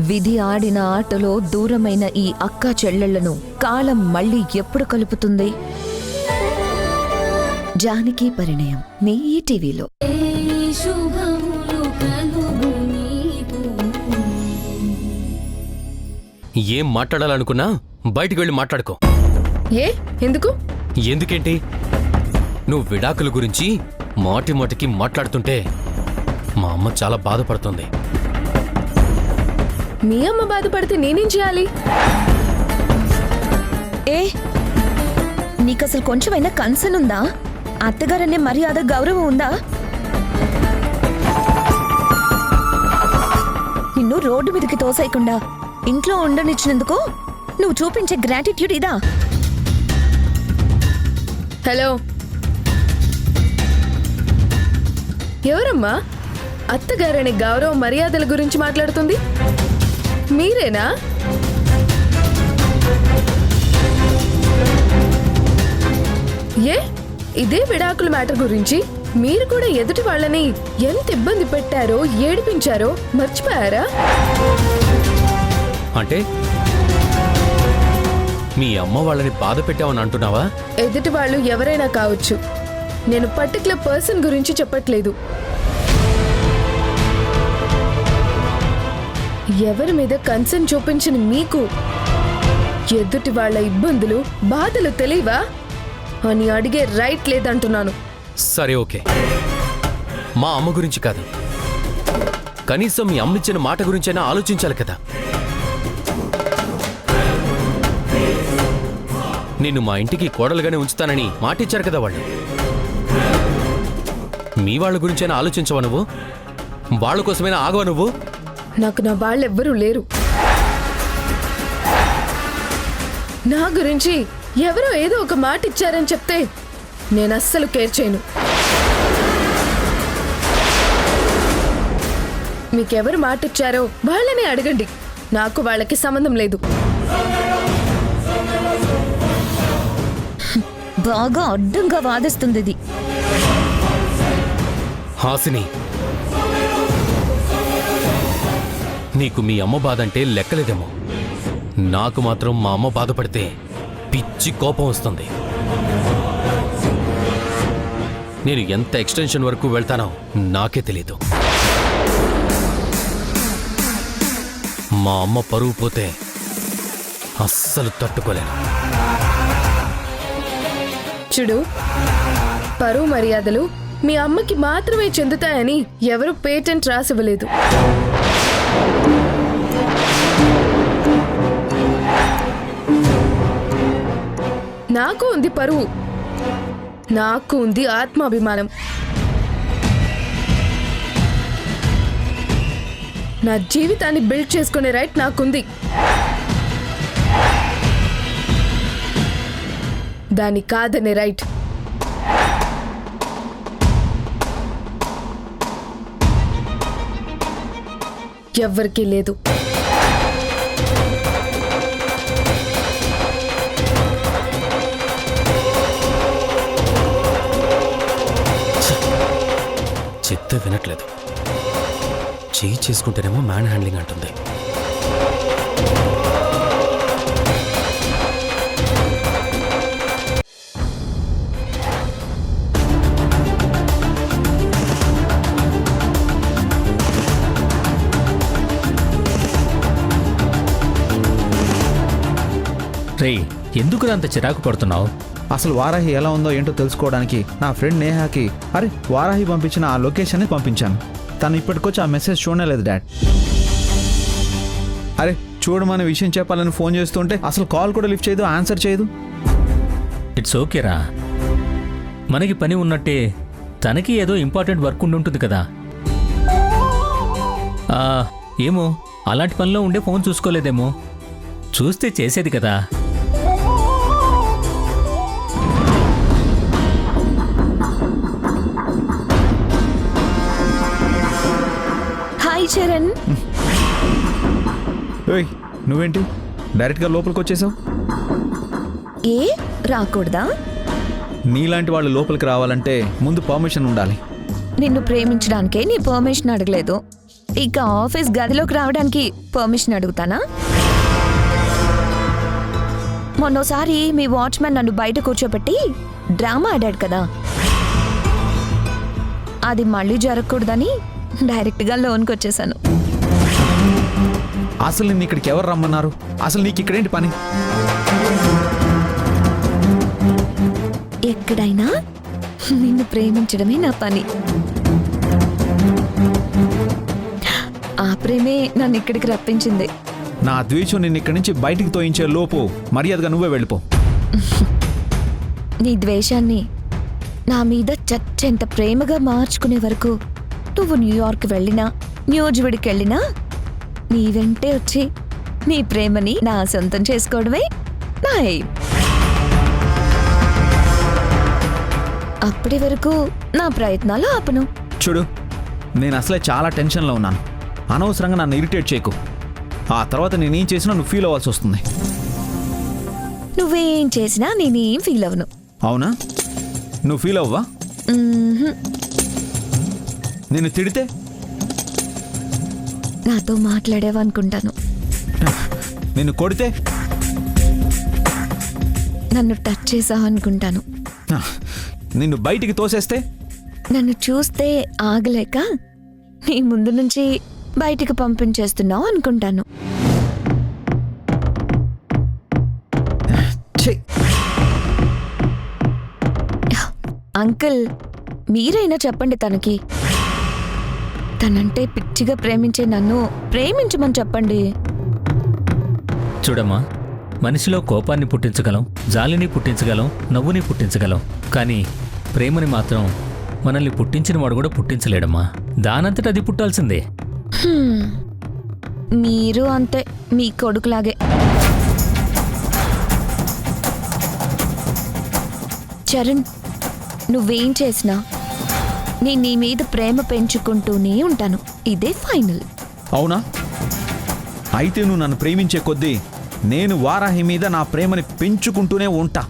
విధి ఆడిన ఆటలో దూరమైన ఈ అక్కా చెల్లెళ్లను కాలం మళ్ళీ ఎప్పుడు కలుపుతుంది? జానకి పరిణయం మీ ఈటీవీలో. ఏం మాట్లాడాలనుకున్నా బయటికి వెళ్ళి మాట్లాడుకో. ఎందుకు? ఎందుకేంటి? నువ్వు విడాకుల గురించి మాటి మాటికి మాట్లాడుతుంటే మా అమ్మ చాలా బాధపడుతుంది. మీ అమ్మ బాధపడితే నేనేం చేయాలి? నీకసలు కొంచెమైనా కన్సర్న్ ఉందా? అత్తగారనే మర్యాద గౌరవం ఉందా? నిన్ను రోడ్డు మీదకి తోసేయకుండా ఇంట్లో ఉండనిచ్చినందుకు నువ్వు చూపించే గ్రాటిట్యూడ్ ఇదా? హలో, ఎవరమ్మా అత్తగారనే గౌరవ మర్యాదల గురించి మాట్లాడుతుంది? మీరేనా? ఇదే విడాకుల మ్యాటర్ గురించి మీరు కూడా ఎదుటి వాళ్ళని ఎంత ఇబ్బంది పెట్టారో ఏడిపించారో మర్చిపోయారా? అంటే మీ అమ్మ వాళ్ళని బాధ పెట్టావని అంటున్నావా? ఎదుటి వాళ్ళు ఎవరైనా కావచ్చు, నేను పర్టికులర్ పర్సన్ గురించి చెప్పట్లేదు. ఎవరి మీద కన్సర్న్ చూపించిన మీకు ఎదుటి వాళ్ళ ఇబ్బందులు బాధలు తెలియవా అని అడిగే రైట్ లేదంటున్నాను. సరే, ఓకే. మా అమ్మ గురించి కాదు, కనీసం మీ అమ్మిచ్చిన మాట గురించైనా ఆలోచించాలి కదా. నిన్ను మా ఇంటికి కోడలుగానే ఉంచుతానని మాటిచ్చారు కదా వాళ్ళు. మీ వాళ్ళ గురించైనా ఆలోచించవా నువ్వు? వాళ్ళ కోసమైనా ఆగవా నువ్వు? నాకు నా వాళ్ళెవ్వరూ లేరు. నా గురించి ఎవరో ఏదో ఒక మాట ఇచ్చారని చెప్తే నేను అస్సలు కేర్ చేయను. మీకెవరు మాట ఇచ్చారో వాళ్ళనే అడగండి, నాకు వాళ్ళకి సంబంధం లేదు. బాగా అడ్డంగా వాదిస్తుంది ఇది. హాసిని, నీకు మీ అమ్మ బాధ అంటే లెక్కలేదేమో. నాకు మాత్రం మా అమ్మ బాధపడితే పిచ్చి కోపం వస్తుంది. నేను ఎంత ఎక్స్టెన్షన్ వరకు వెళ్తానో నాకే తెలీదు. మా అమ్మ పరువు పోతే అస్సలు తట్టుకోలేను. చూడు, పరువు మర్యాదలు మీ అమ్మకి మాత్రమే చెందుతాయని ఎవరు పేటెంట్ రాసివ్వలేదు. నాకు ఉంది పరువు, నాకు ఉంది ఆత్మాభిమానం. నా జీవితాన్ని బిల్డ్ చేసుకునే రైట్ నాకుంది. దాన్ని కాదనే రైట్ ఎవ్వరికీ లేదు. చెప్తే వినట్లేదు. చేయి చేసుకుంటేనేమో మ్యాన్ హ్యాండ్లింగ్ అంటుంది. రే, ఎందుకు అంత చిరాకు పడుతున్నావు? అసలు వారాహి ఎలా ఉందో ఏంటో తెలుసుకోవడానికి నా ఫ్రెండ్ నేహాకి వారాహి పంపించిన ఆ లొకేషన్ని పంపించాను. తను ఇప్పటికొచ్చి ఆ మెసేజ్ చూడలేదు డాడ్. చూడమనే విషయం చెప్పాలని ఫోన్ చేస్తుంటే అసలు కాల్ కూడా లిఫ్ట్ చేయదు, ఆన్సర్ చేయదు. ఇట్స్ ఓకేరా, మనకి పని ఉన్నట్టే తనకి ఏదో ఇంపార్టెంట్ వర్క్ ఉండి కదా. ఏమో అలాంటి పనిలో ఉండే ఫోన్ చూసుకోలేదేమో, చూస్తే చేసేది కదా. హాయ్ చరణ్. నువ్వేంటి డైరెక్ట్గా లోపలికి వచ్చేసావు? రాకూడదా? నీలాంటి వాళ్ళు లోపలికి రావాలంటే ముందు పర్మిషన్ ఉండాలి. నిన్ను ప్రేమించడానికే నీ పర్మిషన్ అడగలేదు. ఇక ఆఫీస్ గదిలోకి రావడానికి పర్మిషన్ అడుగుతానా? మొన్నోసారి మీ వాచ్మెన్ నన్ను బయట కూర్చోబెట్టి డ్రామా ఆడాడు కదా, అది మళ్ళీ జరగకూడదని డైరెక్ట్గా లోన్కి వచ్చేసాను. అసలు నిన్ను ఇక్కడికి ఎవరు రమ్మన్నారు? అసలు నీకు ఇక్కడేంటి పని? ఎక్కడైనా నిన్ను ప్రేమించడమే నా పని. ఆ ప్రేమే నన్ను ఇక్కడికి రప్పించింది. నా ద్వేషం నిన్ను ఇక్కడి నుంచి బయటికి తోయించే లోపు మర్యాదగా నువ్వే వెళ్ళిపో. నీ ద్వేషాన్ని నా మీద చచ్చెంత ప్రేమగా మార్చుకునే వరకు నువ్వు న్యూయార్క్ వెళ్ళినా, న్యూజివిడికి వెళ్ళినా నీ వెంటే వచ్చి నీ ప్రేమని నా సొంతం చేసుకోవడమే నా ఎయిమ్. అప్పటి వరకు నా ప్రయత్నాలు ఆపను. చూడు, నేను అసలే చాలా టెన్షన్లో ఉన్నాను. అనవసరంగా నన్ను ఇరిటేట్ చేయకు. ఆ తర్వాత నేనేం చేసినా నువ్వు ఫీల్ అవ్వాల్సి వస్తుంది. నువ్వేం చేసినా నేనేం ఫీల్ అవ్వను. అవునా? నువ్వు ఫీల్ అవ్వా? మ్మ్హ్మ్. నిన్ను తిడితే? నాతో మాట్లాడేవనుకుంటాను. నిన్ను కొడితే? నన్ను టచ్ చేసావు అనుకుంటాను. నిన్ను బయటికి తోసేస్తే? నన్ను చూస్తే ఆగలేక నీ ముందు నుంచి బయటికి పంపించేస్తున్నావు అనుకుంటాను. ఛీ! అంకుల్, మీరైనా చెప్పండి తనకి. తనంటే పిచ్చిగా ప్రేమించే నన్ను ప్రేమించమని చెప్పండి. చూడమ్మా, మనిషిలో కోపాన్ని పుట్టించగలం, జాలిని పుట్టించగలం, నవ్వుని పుట్టించగలం. కానీ ప్రేమని మాత్రం మనల్ని పుట్టించిన వాడు కూడా పుట్టించలేడమ్మా. దానంతట అది పుట్టాల్సిందే. హ్మ్. మీరు అంతే, మీ కొడుకులాగే. చరణ్, నువ్వేం చేసినా నేను నీ మీద ప్రేమ పెంచుకుంటూనే ఉంటాను. ఇదే ఫైనల్. అవునా? అయితే నువ్వు నన్ను ప్రేమించే కొద్దీ నేను వారాహి మీద నా ప్రేమని పెంచుకుంటూనే ఉంటా.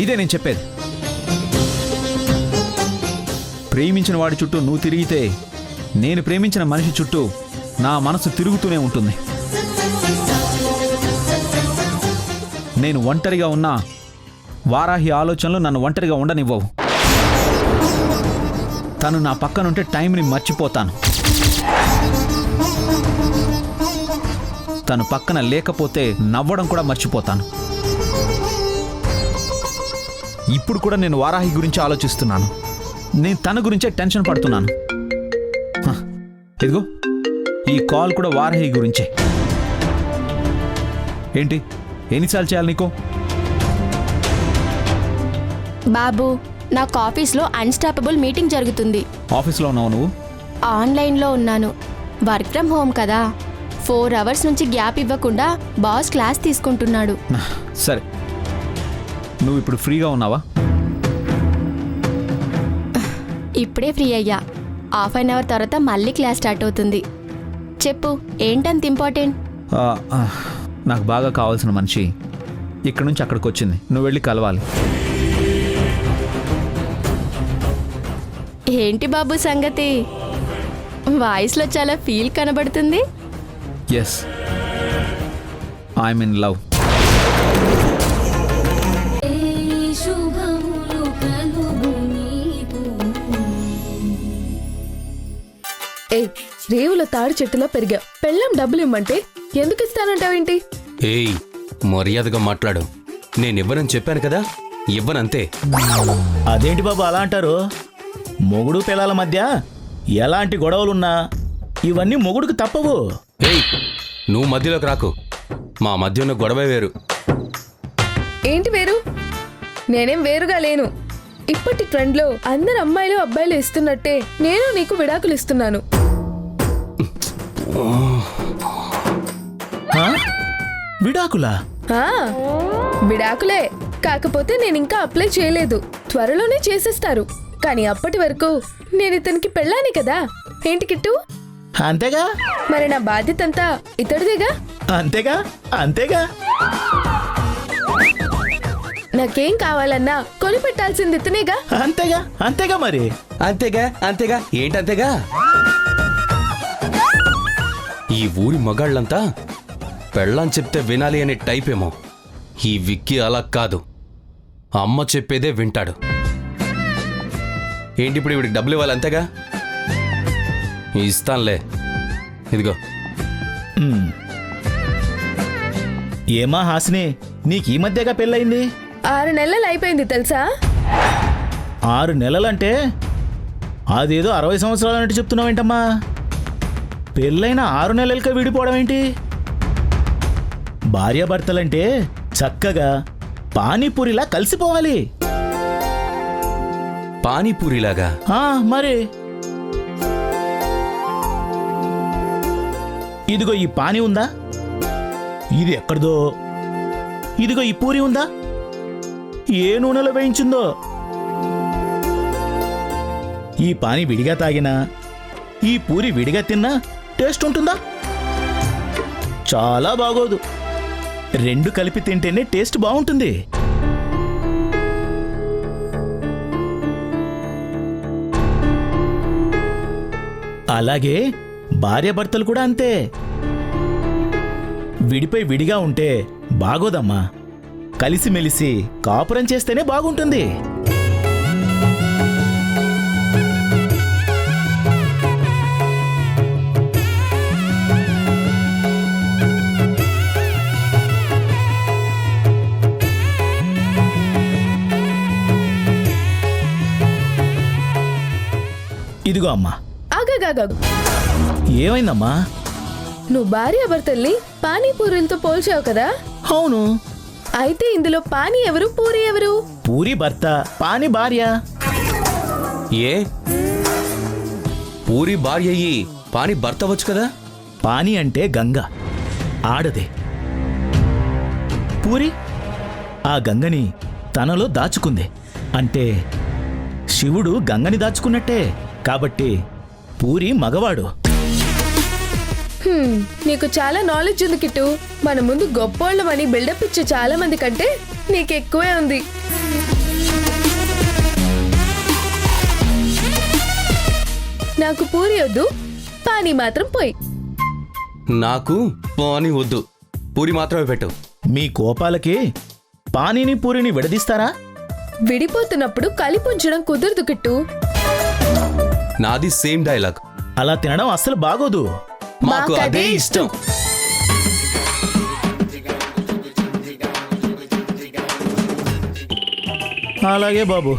ఇదే నేను చెప్పేది. ప్రేమించిన వాడి చుట్టూ నువ్వు తిరిగితే నేను ప్రేమించిన మనిషి చుట్టూ నా మనసు తిరుగుతూనే ఉంటుంది. నేను ఒంటరిగా ఉన్నా వారాహి ఆలోచనలు నన్ను ఒంటరిగా ఉండనివ్వవు. తను నా పక్కనుంటే టైంని మర్చిపోతాను. తను పక్కన లేకపోతే నవ్వడం కూడా మర్చిపోతాను. ఇప్పుడు కూడా నేను వారాహి గురించి ఆలోచిస్తున్నాను. నేను తన గురించే టెన్షన్ పడుతున్నాను. ఇదిగో ఈ కాల్ కూడా వారాహి గురించే. ఏంటి, ఎన్నిసార్లు చేయాలి నీకు? బాబు, నాకు ఆఫీస్లో అన్స్టాపబుల్ మీటింగ్ జరుగుతుంది. ఆఫీస్లో ఉన్నావు నువ్వు? ఆన్లైన్లో ఉన్నాను. వర్క్ ఫ్రమ్ హోమ్ కదా, 4 అవర్స్ నుంచి గ్యాప్ ఇవ్వకుండా బాస్ క్లాస్ తీసుకుంటున్నాడు. సరే, నువ్వు ఇప్పుడు ఫ్రీగా ఉన్నావా? ఇప్పుడే ఫ్రీ అయ్యా. హాఫ్ అన్ అవర్ తర్వాత మళ్ళీ క్లాస్ స్టార్ట్ అవుతుంది. చెప్పు, ఏంటంత ఇంపార్టెంట్? నాకు బాగా కావాల్సిన మనిషి ఇక్కడి నుంచి అక్కడికి వచ్చింది. నువ్వు వెళ్ళి కలవాలి. ఏంటి బాబు సంగతి? వాయిస్లో చాలా ఫీల్ కనబడుతుంది. Yes, I'm in love. రేవుల తాడి చెట్టులో పెరిగా. పెళ్ళం డబ్బులు ఇమ్మంటే ఎందుకు ఇస్తానంటావేంటి? ఏయ్, మర్యాదగా మాట్లాడు. నేనివ్వనని చెప్పాను కదా, ఇవ్వనంతే. అదేంటి బాబు అలా అంటారు? మొగుడు పిల్లల మధ్య ఎలాంటి గొడవలున్నా ఇవన్నీ మొగుడుకు తప్పవు. ఏయ్, నువ్వు మధ్యలోకి రాకు. మా మధ్య ఉన్న గొడవ వేరు. ఏంటి వేరు? నేనేం వేరుగా లేను. ఇప్పటి ట్రెండ్లో అందరు అమ్మాయిలు అబ్బాయిలు ఇస్తున్నట్టే నేను నీకు విడాకులు ఇస్తున్నాను. విడాకులా? విడాకులే. కాకపోతే నేను ఇంకా అప్లై చేయలేదు. త్వరలోనే చేసేస్తారు. కానీ అప్పటి వరకు నేను ఇతనికి పెళ్ళాని కదా. ఏంటి కిట్టు? అంతేగా. మరి నా బాధ్యత అంతా ఇతడిదేగా. అంతేగా అంతేగా. నాకేం కావాలన్నా కొని పెట్టాల్సింది ఇతనేగా. అంతేగా అంతేగా మరి. అంతేగా అంతేగా ఏంటంతేగా. ఈ ఊరి మగాళ్ళంతా పెళ్ళాం చెప్తే వినాలి అనే టైప్ ఏమో. ఈ విక్కీ అలా కాదు, అమ్మ చెప్పేదే వింటాడు. ఏంటి ఇప్పుడు ఇవిడికి డబ్బులు ఇవ్వాలి అంతేగా? ఇస్తానులే, ఇదిగో. ఏమా హాసిని, నీకు ఈ మధ్యగా పెళ్ళయింది? 6 నెలలు అయిపోయింది తెలుసా. 6 నెలలంటే అదేదో 60 సంవత్సరాలు అన్నట్టు చెప్తున్నావేంటమ్మా? పెళ్ళైన 6 నెలలకే విడిపోవడం ఏంటి? భార్యాభర్తలంటే చక్కగా పానీపూరిలా కలిసిపోవాలి. పానీపూరిలాగా? మరి ఇదిగో ఈ పానీ ఉందా, ఇది ఎక్కడిదో. ఇదిగో ఈ పూరి ఉందా, ఏ నూనెలో వేయించిందో. ఈ పానీ విడిగా తాగినా ఈ పూరి విడిగా తిన్నా టేస్ట్ ఉంటుందా? చాలా బాగోదు. 2 కలిపి తింటేనే టేస్ట్ బాగుంటుంది. అలాగే భార్యాభర్తలు కూడా అంతే. విడిపై విడిగా ఉంటే బాగోదమ్మా. కలిసిమెలిసి కాపురం చేస్తేనే బాగుంటుంది. ఇదిగో అమ్మా. ఆగాగాగు, ఏమైందమ్మా? నువ్వు భార్యాభర్తల్ని పానీపూరిలతో పోల్చావు కదా. అవును. అయితే ఇందులో పానీ ఎవరు, పూరి ఎవరు? పూరి భర్త, పానీ భార్య. ఏ పూరి భార్య అయ్యి పాని భర్త వచ్చు కదా. పానీ అంటే గంగ, ఆడదే. పూరి ఆ గంగని తనలో దాచుకుంది. అంటే శివుడు గంగని దాచుకున్నట్టే. కాబట్టి పూరి మగవాడు. నీకు చాలా నాలెడ్జ్ ఉంది కిట్టు. మన ముందు గొప్పోళ్ళమని బిల్డప్ ఇచ్చే చాలా మంది కంటే నీకు ఎక్కువే ఉంది. నాకు పూరి వద్దు, పానీ మాత్రం పోయి. నాకు పాని వద్దు, పూరి మాత్రమే పెట్టు. మీ కోపాలకి పానీని పూరిని విడదీస్తారా? విడిపోతున్నప్పుడు కలిపుంచడం కుదరదు కిట్టు. నాది సేమ్ డైలాగ్. అలా తినడం అస్సలు బాగోదు. మాకు అదే ఇష్టం. అలాగే బాబు.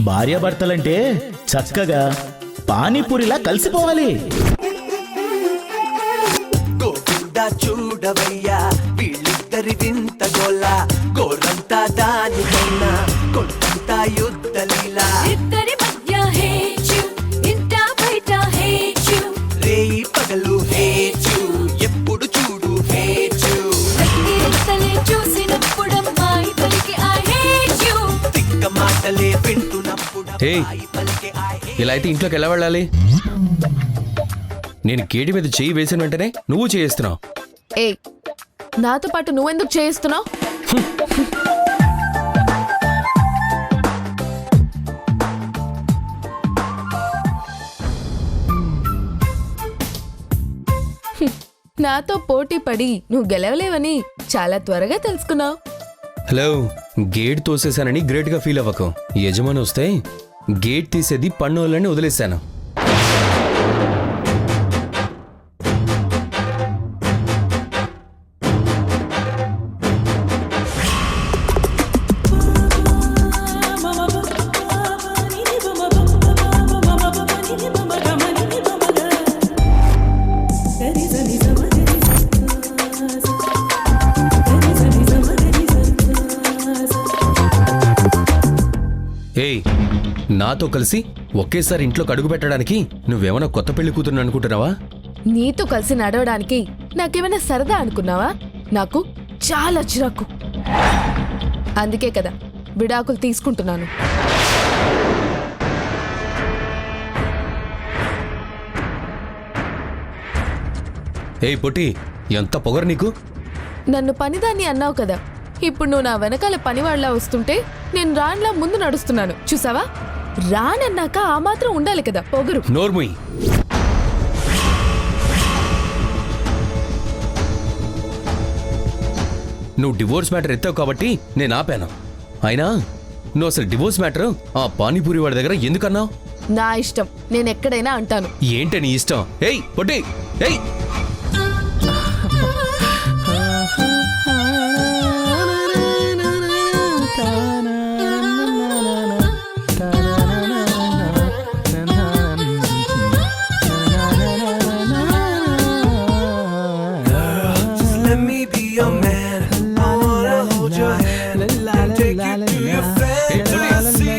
భార్యాభర్తలంటే చక్కగా పానీపూరిలా కలిసిపోవాలి. గోవిందా చూడవయ్యా వీళ్ళిద్దరి వింత గోల, గోరంతా దానికన్నా కొండంతా యుద్ధలీలా. ఇద్దరి మధ్య హేచు, ఇంట బయట హేచు, రేయి పగలు హేచు, ఎప్పుడు చూడు హేచు. తల్లి చూసినప్పుడమ్మాయి పలికి ఐ హేట్ యు. తిక్క మాటలే వింటున్నప్పుడు హే, ఇలా అయితే ఇంట్లోకి ఎలా వెళ్ళాలి? నేను గేడి మీద చెయ్యి వేసిన వెంటనే నువ్వు చేయిస్తున్నావు. ఏ, నాతో పాటు నువ్వెందుకు చేయిస్తున్నావు? నాతో పోటీ పడి నువ్వు గెలవలేవని చాలా త్వరగా తెలుసుకున్నావు. హలో, గేట్ తోసేశానని గ్రేట్ గా ఫీల్ అవ్వకు. యజమాని వస్తే గేట్ తీసేది పన్నులని వదిలేశాను. ఏయ్, నాతో కలిసి ఒకేసారి ఇంట్లోకి అడుగు పెట్టడానికి నువ్వేమైనా కొత్త పెళ్లి కూతురు అనుకుంటున్నావా? నీతో కలిసి నడవడానికి నాకేమైనా సరదా అనుకున్నావా? నాకు చాలా చిరాకు. అందుకే కదా విడాకులు తీసుకుంటున్నాను. ఏయ్ పొట్టి, ఎంత పొగరు నీకు? నన్ను పనిదాన్ని అన్నావు కదా, ఇప్పుడు నువ్వు నా వెనకాల పనివాళ్లా వస్తుంటే నేను రాన్లా ముందు నడుస్తున్నాను. చూసావా? రానన్నాక ఆ మాత్రం ఉండాలి కదా పొగరు. నోర్ముయ్. నువ్వు డివోర్స్ మ్యాటర్ ఎత్తావు కాబట్టి నేను ఆపాను. అయినా నువ్వు అసలు డివోర్స్ మ్యాటర్ ఆ పానీపూరి వాడి దగ్గర ఎందుకన్నావు? నా ఇష్టం, నేను ఎక్కడైనా అంటాను. ఏంటి నీ ఇష్టం? ఏయ్ పొట్టి, ఏయ్. Let me be your man. I wanna hold your hand and take you to your fantasy.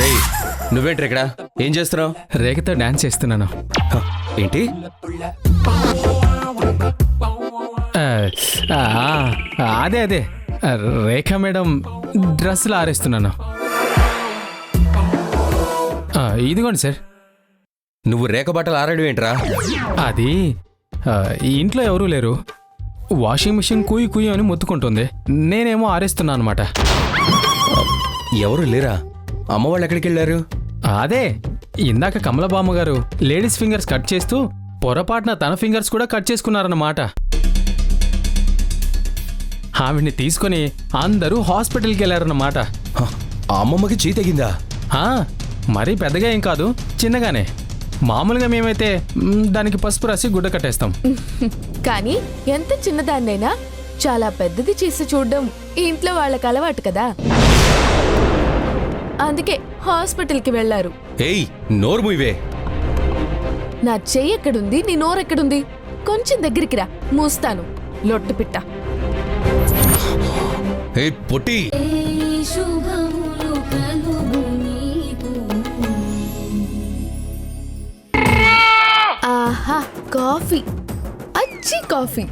ఏయ్, నువ్వేంటి ఇక్కడ ఏం చేస్తున్నావు? రేఖతో డాన్స్ చేస్తున్నాను. ఏంటి? అదే అదే రేఖ మేడం డ్రెస్సులు ఆరేస్తున్నాను. ఇదిగోండి సార్. నువ్వు రేఖ బట్టలు ఆరాడు ఏంట్రా? అది ఈ ఇంట్లో ఎవరూ లేరు. వాషింగ్ మిషన్ కుయ్యి కుయ్యి అని మొత్తుకుంటుంది. నేనేమో ఆరేస్తున్నాను అనమాట. ఎవరు లేరా? అమ్మవాళ్ళు ఎక్కడికి వెళ్ళారు? అదే ఇందాక కమలబామ్మ గారు లేడీస్ ఫింగర్స్ కట్ చేస్తూ పొరపాటున తన ఫింగర్స్ కూడా కట్ చేసుకున్నారన్నమాట. ఆవిడ్ని తీసుకొని అందరూ హాస్పిటల్కి వెళ్ళారన్నమాట. ఆ అమ్మమ్మకి చీ తెగిందా? మరీ పెద్దగా ఏం కాదు, చిన్నగానే. మామూలుగా మేమైతే దానికి పసుపు రాసి గుడ్డ కట్టేస్తాం. కానీ ఎంత చిన్నదాన్నైనా చాలా పెద్దది చేసి చూడడం ఈ ఇంట్లో వాళ్ళకి అలవాటు కదా, అందుకే హాస్పిటల్కి వెళ్లారు. ఏయ్, నోర్ముయివే. నా చెయ్యి ఎక్కడుంది, నీ నోరెక్కడుంది? కొంచెం దగ్గరికి రా, మూస్తాను లొట్టు పిట్ట. ఏయ్ పొట్టి, శుభములు కలుగు నీకు. ఆహా, కాఫీ, అచ్చి కాఫీ.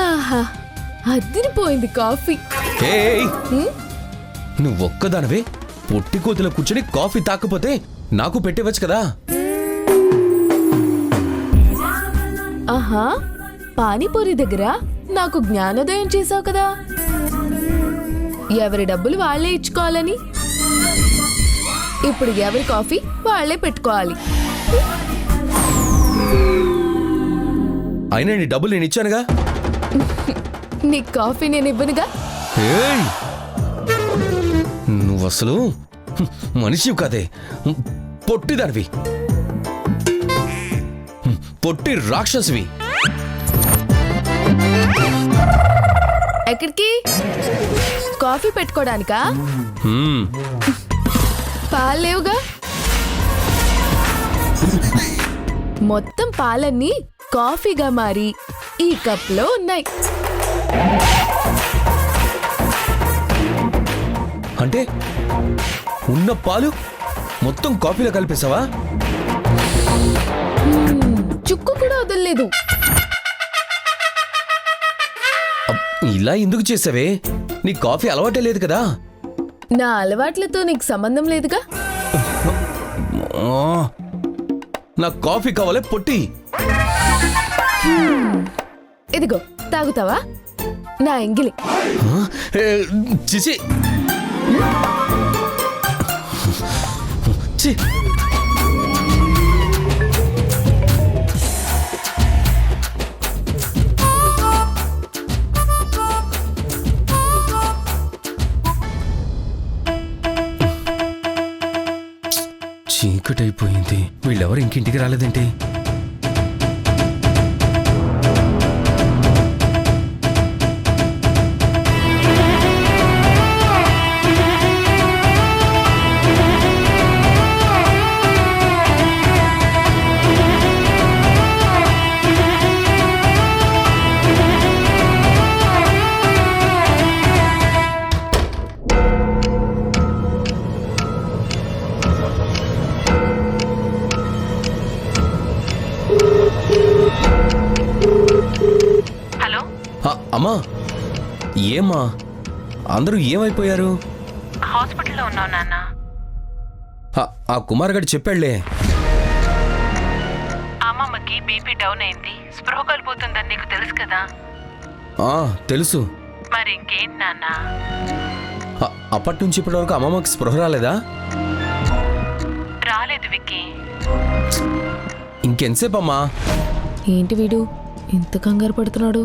ఆహా, అదిరిపోయింది కాఫీ. ఏయ్, నువ్వొక్కదానవే పొట్టి కోతిలో కూర్చొని కాఫీ తాకపోతే నాకు పెట్టేవచ్చు కదా. ఆహా, పానీపూరి దగ్గర నాకు జ్ఞానోదయం చేసావు కదా, ఎవరి డబ్బులు వాళ్లే ఇచ్చుకోవాలని. ఇప్పుడు ఎవరి కాఫీ వాళ్లే పెట్టుకోవాలి. అయినా నీ డబ్బులు నేను ఇచ్చానుగా. నీ కాఫీ నేను ఇవ్వనుగా. ఏయ్, నువ్వు అసలు మనిషివి కాదే, పొట్టిదానివి, పొట్టి రాక్షసివి. ఎక్కడికి? కాఫీ పెట్టుకోడానికా? పాలు లేవుగా. మొత్తం పాలన్నీ కాఫీగా మారి ఈ కప్లో ఉన్నాయి. అంటే ఉన్న పాలు మొత్తం కాఫీలో కలిపేసావా? చుక్కు కూడా వదలలేదు. ఇలా ఎందుకు చేసావే? నీ కాఫీ అలవాటే లేదు కదా. నా అలవాట్లతో నీకు సంబంధం లేదుగా. నాకు కాఫీ కావాలే పొట్టి. ఇదిగో తాగుతావా? నా ఎంగిలి. చిచి, ఛీ! చీకటైపోయింది. వీళ్ళెవరు ఇంకింటికి రాలేదేంటి? అమ్మా, ఏమ్మా అందరూ ఏమైపోయారు? హాస్పిటల్లో ఉన్నావు నాన్న. ఆ కుమార్ గడి చెప్పాళ్లే. అమ్మమ్మకి బీపీ డౌన్ అయింది, స్పృహ కోల్పోతుందని నీకు తెలుసు కదా? తెలుసు. మరి ఇంకేంటి నాన్న? అప్పటి నుంచి ఇప్పటి వరకు అమ్మమ్మకి స్పృహ రాలేదా? రాలేదు విక్కీ. ఇంకెంతసేపు అమ్మా? ఏంటి వీడు ఇంత కంగారు పడుతున్నాడు?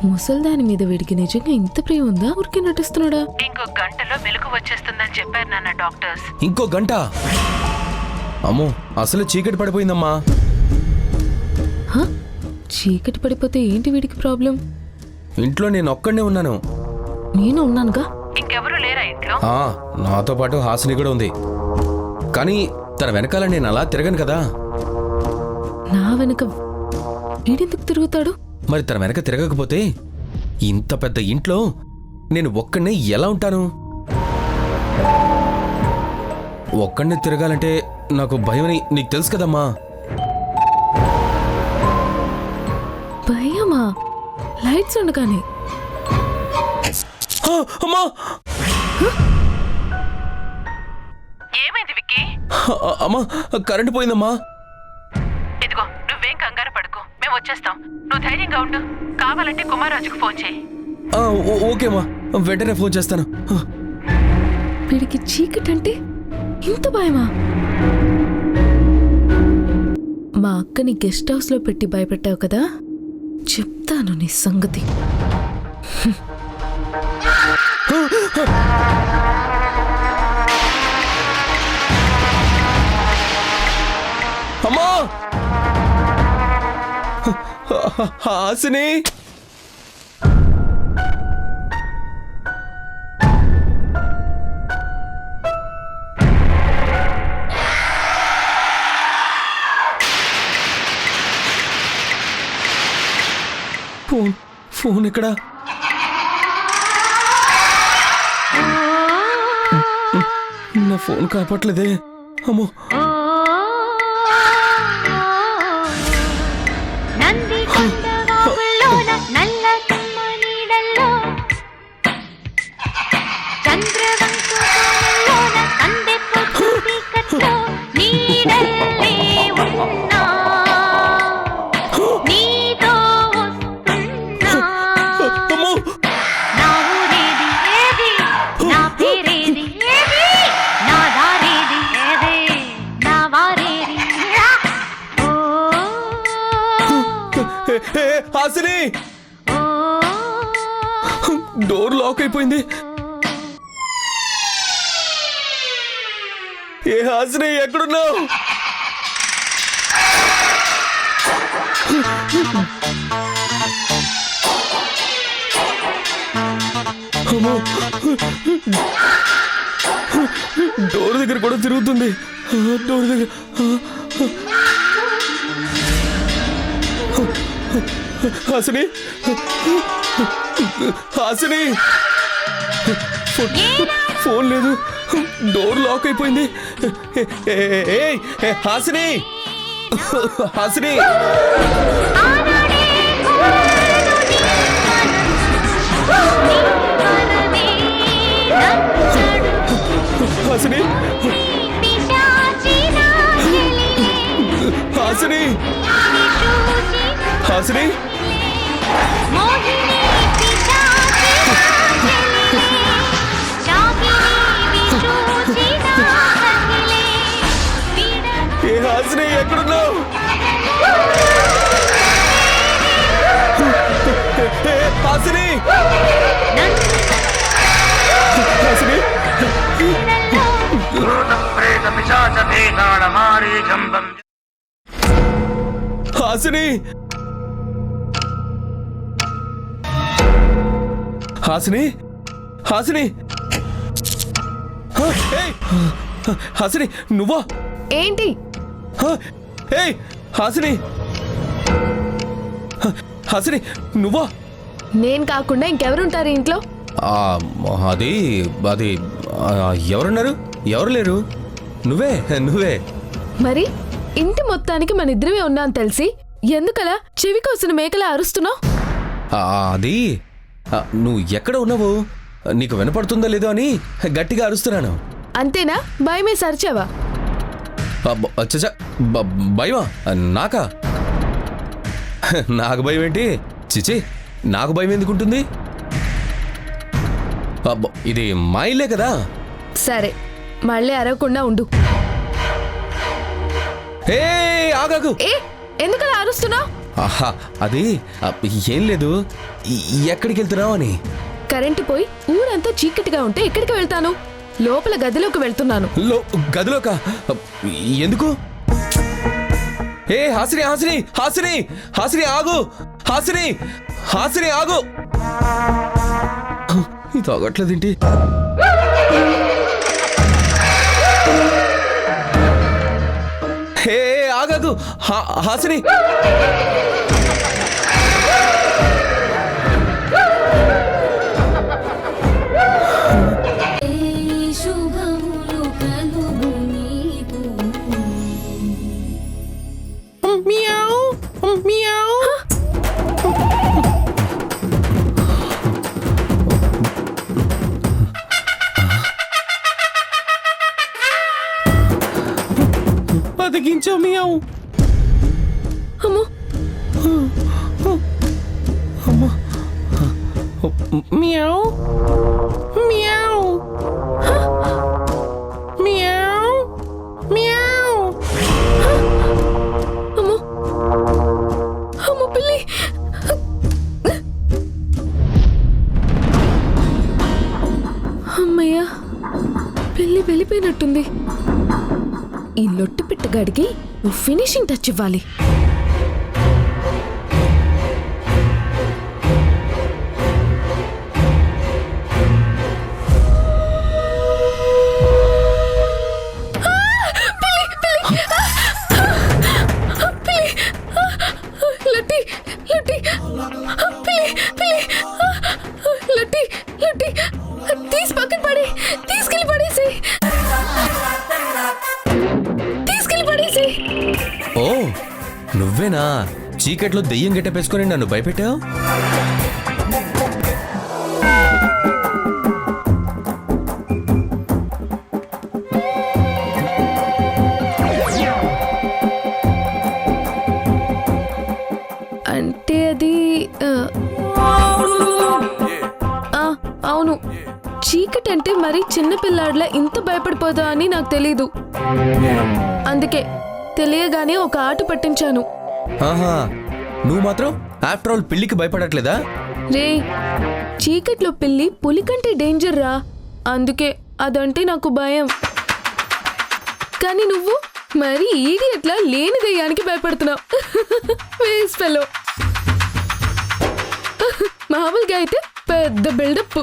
ముసల్దాని మీద వీడికి నిజంగా ఇంత ప్రియ ఉందా? ఊరికే నటిస్తున్నాడా? ఇంకో గంటలో మెలకు వచ్చేస్తుందని చెప్పారు నాన్న డాక్టర్స్. ఇంకో గంట? అమ్మో, అసలు చీకటి పడిపోయిందమ్మా. చీకటి పడిపోతే ఏంటి వీడికి ప్రాబ్లం? ఇంట్లో నేను ఒక్కడనే ఉన్నాను. నేను ఉన్నానుగా. ఇంకెవరు లేరా ఇంట్లో? నాతో పాటు హాసిని కూడా ఉంది. కానీ తన వెనకాల నేను అలా తిరగను కదా. నా వెనక వీడెందుకు తిరుగుతాడు? మరి తన వెనక తిరగకపోతే ఇంత పెద్ద ఇంట్లో నేను ఒక్కడనే ఎలా ఉంటాను? ఒక్కడనే తిరగాలంటే నాకు భయమని నీకు తెలుసు కదమ్మా. భయమా? లైట్స్ ఉండగానే. అమ్మా, ఏమైంది విక్కీ? అమ్మా, కరెంటు పోయిందమ్మా. ఇదిగో నువ్వేం కంగారు పడుకో, మేము వచ్చేస్తాం. నువ్వు ధైర్యంగా ఉండు. కావాలంటే కుమారాజుకు ఫోన్ చేయి. ఓకే అమ్మా, వెంటనే ఫోన్ చేస్తాను. వీడికి చీకటి అంటే ఇంత భయమా? మా అక్కని గెస్ట్ హౌస్ లో పెట్టి భయపెట్టావు కదా, చెప్తాను నీ సంగతి. అమ్మా, హాసిని, ఫోన్ ఎక్కడా? నా ఫోన్ కాపట్లేదే. అమ్మో, హాసిని, డోర్ లాక్ అయిపోయింది. ఏ హాసిని, ఎక్కడున్నావు? డోర్ దగ్గర కూడా తిరుగుతుంది. డోర్ దగ్గర హాసిని, హాసిని, ఫోన్ లేదు, డోర్ లాక్ అయిపోయింది. హాసిని, హాసిని, హాసిని, హాసిని, హాసిని, మోహిని పిశాచి హాసిని ఎక్కడున్నావు? హాసిని హాసిని హాసిని హాసిని హాసిని హాసిని నువ్వా? ఏంటి? హాసిని హాసిని నువ్వా? నేను కాకుండా ఇంకెవరుంటారు ఇంట్లో? అది అది ఎవరున్నారు? ఎవరు లేరు. నువ్వే నువ్వే. మరి ఇంటి మొత్తానికి మన ఇద్దరమే ఉన్నాం తెలిసి ఎందుకలా చెవి కోసిన మేకలా అరుస్తున్నావు? అది నువ్వు ఎక్కడ ఉన్నావు? నీకు వినపడుతుందో లేదో అని గట్టిగా అరుస్తున్నాను. అంతేనా? భయమే సరిచావా? భయమా? నాకా? నాకు భయం ఏంటి? చిచి, నాకు భయం ఎందుకుంటుంది? ఇది మా ఇల్లే కదా. సరే, మళ్ళీ అరవకుండా ఉండు. ఆగాగు. ఎందుకలా అరుస్తున్నావు? ఆహా, అది ఏం లేదు. ఎక్కడికి వెళ్తున్నావు అని. కరెంటు పోయి ఊరంతా చీకటిగా ఉంటే ఎక్కడికి వెళ్తాను? లోపల గదిలోకి వెళ్తున్నాను. గదిలోక? ఎందుకు? హాసిని హాసిని హాసిని హాసిని ఆగు. హాసిని హాసిని ఆగు. ఇది ఆగట్లేదేంటి? ఆగాగు హాసిని. శుభములు కలుగు నీకు. బతికించావు మియావు. అమ్మో, మియావ్ మియావ్ మియావ్ మియావ్. అమ్మో, అమ్మో పిల్లి. అమ్మయ్యా, పిల్లి వెళ్ళిపోయినట్టుంది. ఈ లొట్టు పిట్టగాడికి ఫినిషింగ్ టచ్ ఇవ్వాలి. ఓ, నువ్వేనా? చీకట్లో దెయ్యం గెట్టపేసుకొని నన్ను భయపెట్టావు. అంటే అది అవును, చీకటి అంటే మరి చిన్నపిల్లాడిలా ఇంత భయపడిపోదా అని నాకు తెలీదు. అందుకే తెలియగానే ఒక ఆట పట్టించాను. ఆహా, నువ్వు మాత్రం ఆఫ్టర్ ఆల్ పిల్లికి భయపడట్లేదా? రే, చీకట్లో పిల్లి పులి కంటే డేంజర్ రా. అందుకే అదంటే నాకు భయం. కానీ నువ్వు మరి ఈడియట్లా లేని దెయ్యానికి భయపడుతున్నావు. Waste fellow. మామూలుగా అయితే పెద్ద బిల్డప్.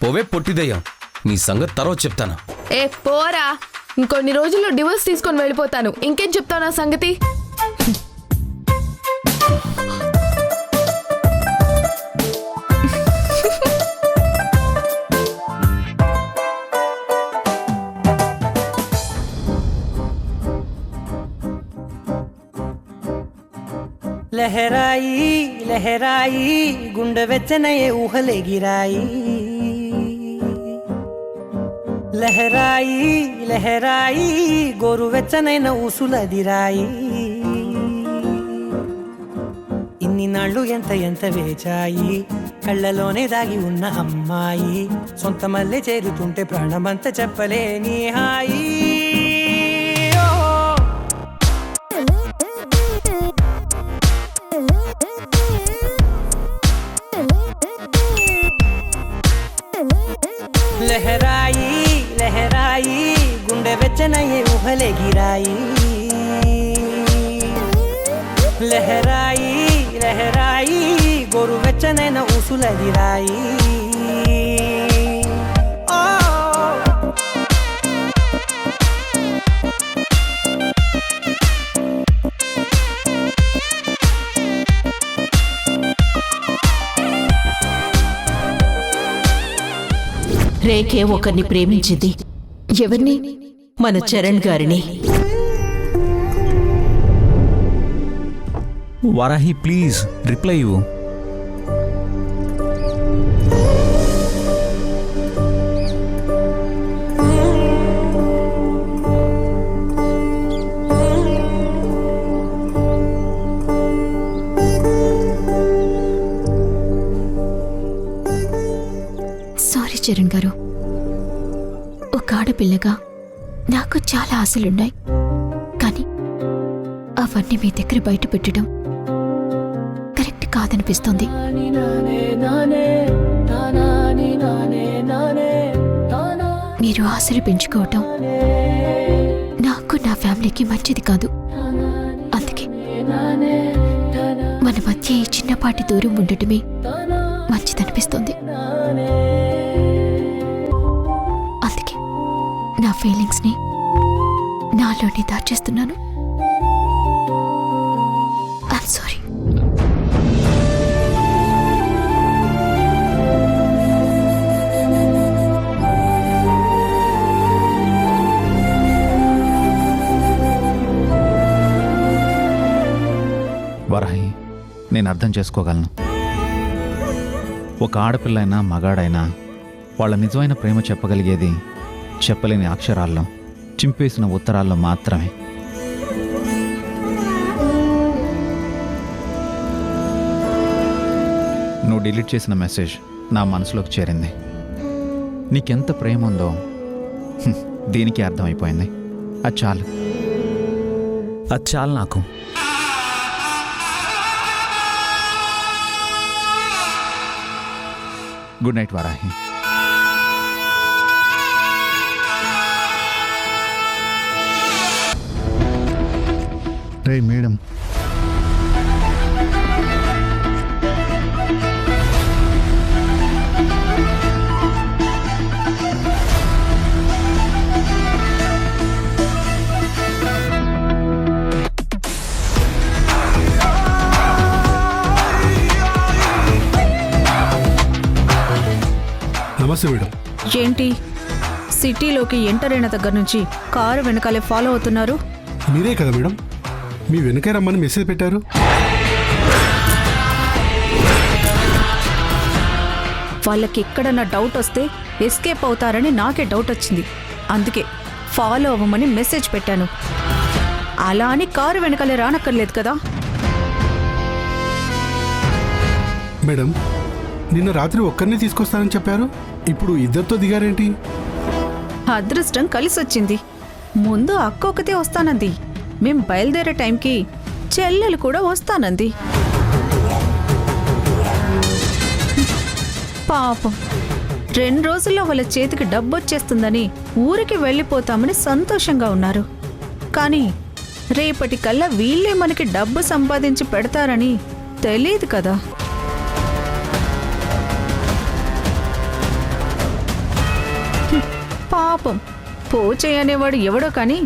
పోవే పొట్టిదయ్యా, నీ సంగతి తర్వాత చెప్తాను. పోరా, ఇంకొన్ని రోజుల్లో డివోర్స్ తీసుకొని వెళ్ళిపోతాను. ఇంకేం చెప్తావు నా సంగతి? లహరాయి లహరాయి గుండె వెచ్చనయే ఊహలెగిరాయి. లహరాయి లహరాయి గోరు వెచ్చనైన ఊసులదిరాయి. ఇన్ని నాళ్ళు ఎంత ఎంత వేచాయి, కళ్ళలోనే దాగి ఉన్న అమ్మాయి. సొంత మల్లె చేరుతుంటే ప్రాణమంతా చెప్పలేని హాయి. వెచ్చనయ్యే ఊహలెగిరాయి లహరాయి లహరాయి గోరు వెచ్చనైన ఊసులెగిరాయి రేఖే ఒకరిని ప్రేమించింది. ఎవరిని? మన చరణ్ గారిని. వారాహి ప్లీజ్ రిప్లై ఇవ్వు. సారీ చరణ్ గారు, ఒక ఆడపిల్లగా నాకు చాలా ఆశలున్నాయి, కానీ అవన్నీ మీ దగ్గర బయట పెట్టడం కరెక్ట్ కాదనిపిస్తుంది. మీరు ఆశలు పెంచుకోవటం నాకు నా ఫ్యామిలీకి మంచిది కాదు. అందుకే మన మధ్య ఈ చిన్నపాటి దూరం ఉండటమే మంచిదనిపిస్తుంది. అందుకే నా ఫీలింగ్స్ని నాలోనే దాచేస్తున్నాను. I'm sorry. వారాహి, నేను అర్థం చేసుకోగలను. ఒక ఆడపిల్ల అయినా మగాడైనా వాళ్ళ నిజమైన ప్రేమ చెప్పగలిగేది చెప్పలేని అక్షరాల్లో, చింపేసిన ఉత్తరాల్లో మాత్రమే. నువ్వు డిలీట్ చేసిన మెసేజ్ నా మనసులోకి చేరింది. నీకెంత ప్రేమ ఉందో దీనికి అర్థమైపోయింది. అది చాలు, అది చాలు నాకు. Good night Varahi. రే మేడం, నమస్తే మేడం. ఏంటి సిటీలోకి ఎంటర్ అయిన దగ్గర నుంచి కారు వెనకాలే ఫాలో అవుతున్నారు? మీరే కదా మేడం, మీ వెనకే రమ్మని మెసేజ్ పెట్టారు. వాళ్ళకి ఎక్కడన్నా డౌట్ వస్తే ఎస్కేప్ అవుతారని నాకే డౌట్ వచ్చింది. అందుకే ఫాలో అవ్వమని మెసేజ్ పెట్టాను. అలా అని కారు వెనకాలే రానక్కర్లేదు కదా. మేడం, నిన్న రాత్రి ఒక్కరిని తీసుకొస్తానని చెప్పారు, ఇప్పుడు ఇద్దరితో దిగారేంటి? అదృష్టం కలిసొచ్చింది. ముందు అక్క ఒకతే వస్తానంది. మేం బయలుదేరే టైంకి చెల్లెలు కూడా వస్తానంది. పాపం 2 రోజుల్లో వాళ్ళ చేతికి డబ్బొచ్చేస్తుందని ఊరికి వెళ్ళిపోతామని సంతోషంగా ఉన్నారు. కానీ రేపటికల్లా వీళ్ళే మనకి డబ్బు సంపాదించి పెడతారని తెలియదు కదా. పాపం పోచయ్య అనేవాడు ఎవడో కానీ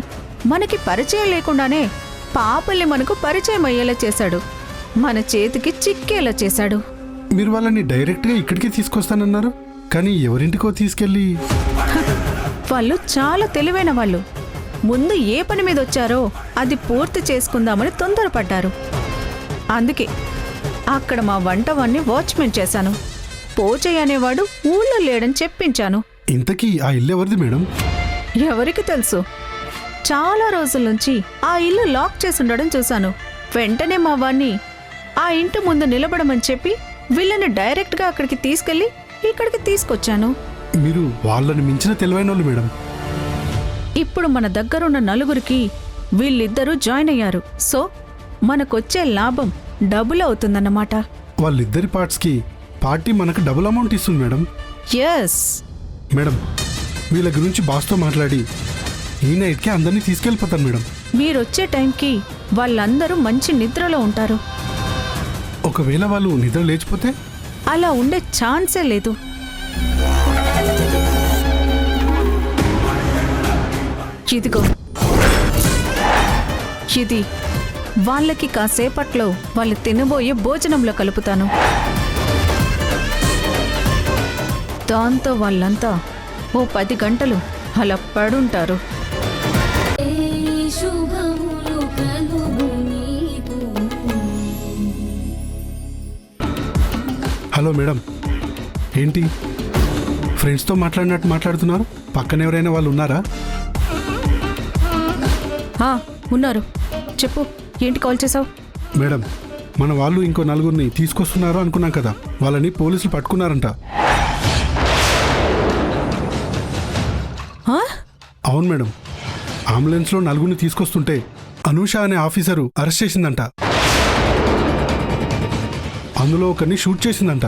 మనకి పరిచయం లేకుండానే పాపల్ని మనకు పరిచయం అయ్యేలా చేశాడు. మన చేతికి చిక్కేలా చేశాడు. మీరు వాళ్ళని డైరెక్ట్గా ఇక్కడికి తీసుకొస్తానన్నారు, కానీ ఎవరింటికో తీసుకెళ్ళి. వాళ్ళు చాలా తెలివైన వాళ్ళు. ముందు ఏ పని మీద వచ్చారో అది పూర్తి చేసుకుందామని తొందరపడ్డారు. అందుకే అక్కడ మా వంటవాన్ని వాచ్మెన్ చేశాను. పోచయ్య అనేవాడు ఊళ్ళో లేడని చెప్పించాను. ఇంతకీ ఆ ఇల్లు ఎవరిది మేడం? ఎవరికి తెలుసు? చాలా రోజుల నుంచి ఆ ఇల్లు లాక్ చేసి ఉండడం చూశాను. వెంటనే మా వాణ్ణి ఆ ఇంటి ముందు నిలబడమని చెప్పి వీళ్ళని డైరెక్ట్గా అక్కడికి తీసుకెళ్లి ఇక్కడికి తీసుకొచ్చాను. మీరు వాళ్ళని మించిన తెలివైన వాళ్ళు మేడం. ఇప్పుడు మన దగ్గరున్న 9గురికి వీళ్ళిద్దరూ జాయిన్ అయ్యారు. సో మనకొచ్చే లాభం డబుల్ అవుతుందన్నమాట. వాళ్ళిద్దరి పార్ట్స్కి పార్టీ మనకు డబుల్ అమౌంట్ ఇస్తుంది మేడం. ఎస్ మేడం, వీళ్ళ గురించి బాస్తో మాట్లాడి ఈ నైట్కి అందరినీ తీసుకెళ్ళిపోతాను మేడం. మీరొచ్చే టైంకి వాళ్ళందరూ మంచి నిద్రలో ఉంటారు. ఒకవేళ వాళ్ళు నిద్ర లేచిపోతే? అలా ఉండే ఛాన్సే లేదు. ఇదిగో ఇది వాళ్ళకి కాసేపట్లో వాళ్ళు తినబోయే భోజనంలో కలుపుతాను. దాంతో వాళ్ళంతా ఓ 10 గంటలు అలా పడుంటారు. శుభములు కలుగు నీకు. హలో మేడం, ఏంటి ఫ్రెండ్స్తో మాట్లాడినట్టు మాట్లాడుతున్నారు? పక్కన ఎవరైనా వాళ్ళు ఉన్నారా? ఉన్నారు. చెప్పు, ఏంటి కాల్ చేసావు? మేడం, మన వాళ్ళు ఇంకో 4 తీసుకొస్తున్నారు అనుకున్నాం కదా, వాళ్ళని పోలీసులు పట్టుకున్నారంట. అవును మేడం, అంబులెన్స్లో 4 తీసుకొస్తుంటే అనూష అనే ఆఫీసరు అరెస్ట్ చేసిందంట. అందులో ఒకరిని షూట్ చేసిందంట.